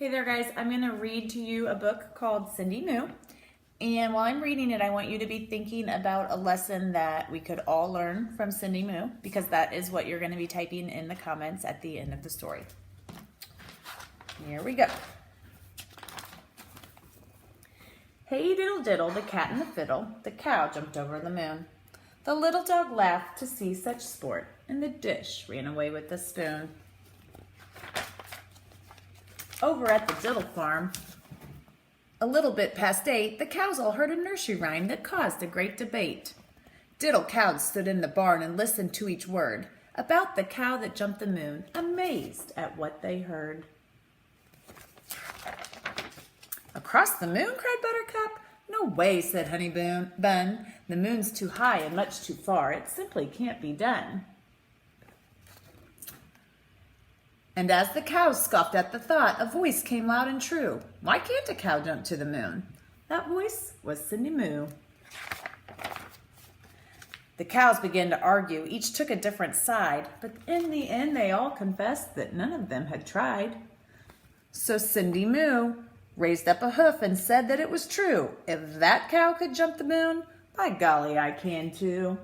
Hey there guys, I'm going to read to you a book called Cindy Moo. And while I'm reading it, I want you to be thinking about a lesson that we could all learn from Cindy Moo, because that is what you're going to be typing in the comments at the end of the story. Here we go. Hey diddle diddle, the cat and the fiddle, the cow jumped over the moon. The little dog laughed to see such sport, and the dish ran away with the spoon. Over at the Diddle farm, a little bit past 8, the cows all heard a nursery rhyme that caused a great debate. Diddle cows stood in the barn and listened to each word about the cow that jumped the moon, amazed at what they heard. Across the moon, cried Buttercup. No way, said Honey Bun. The moon's too high and much too far. It simply can't be done. And as the cows scoffed at the thought, a voice came loud and true. Why can't a cow jump to the moon? That voice was Cindy Moo. The cows began to argue. Each took a different side, but in the end they all confessed that none of them had tried. So Cindy Moo raised up a hoof and said that it was true. If that cow could jump the moon, by golly, I can too.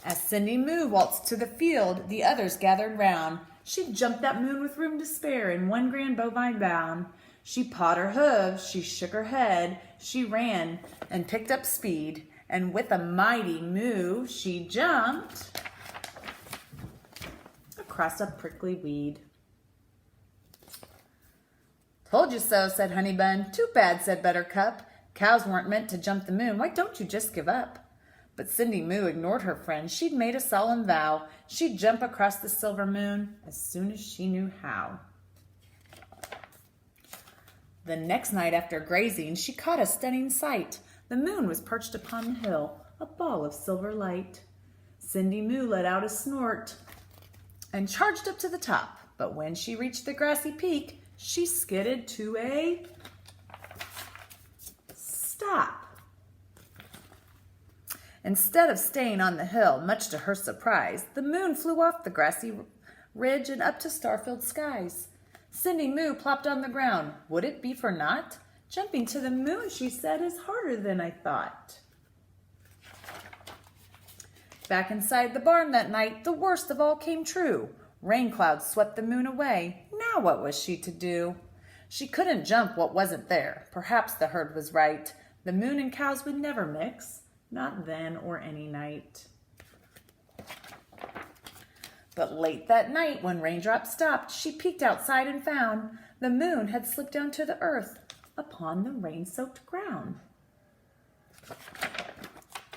As Cindy Moo waltzed to the field, the others gathered round. She jumped that moon with room to spare in one grand bovine bound. She pawed her hooves, she shook her head, she ran and picked up speed, and with a mighty moo, she jumped across a prickly weed. Told you so, said Honey Bun. Too bad, said Buttercup. Cows weren't meant to jump the moon. Why don't you just give up? But Cindy Moo ignored her friend. She'd made a solemn vow. She'd jump across the silver moon as soon as she knew how. The next night after grazing, she caught a stunning sight. The moon was perched upon the hill, a ball of silver light. Cindy Moo let out a snort and charged up to the top. But when she reached the grassy peak, she skidded to a stop. Instead of staying on the hill, much to her surprise, the moon flew off the grassy ridge and up to star-filled skies. Cindy Moo plopped on the ground. Would it be for naught? Jumping to the moon, she said, is harder than I thought. Back inside the barn that night, the worst of all came true. Rain clouds swept the moon away. Now what was she to do? She couldn't jump what wasn't there. Perhaps the herd was right. The moon and cows would never mix. Not then or any night. But late that night, when raindrops stopped, she peeked outside and found the moon had slipped down to the earth upon the rain-soaked ground.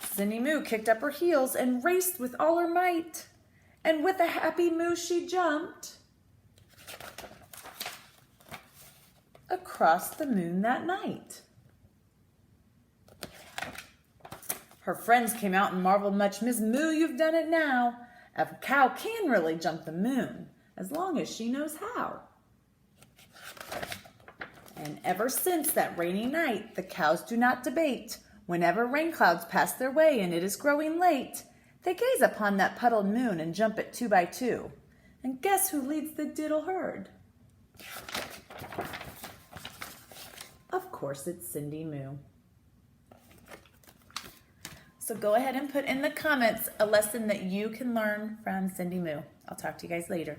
Cindy Moo kicked up her heels and raced with all her might. And with a happy moo, she jumped across the moon that night. Her friends came out and marveled much. Miss Moo, you've done it now. A cow can really jump the moon, as long as she knows how. And ever since that rainy night, the cows do not debate. Whenever rain clouds pass their way and it is growing late, they gaze upon that puddled moon and jump it 2 by 2. And guess who leads the diddle herd? Of course, it's Cindy Moo. So go ahead and put in the comments a lesson that you can learn from Cindy Moo. I'll talk to you guys later.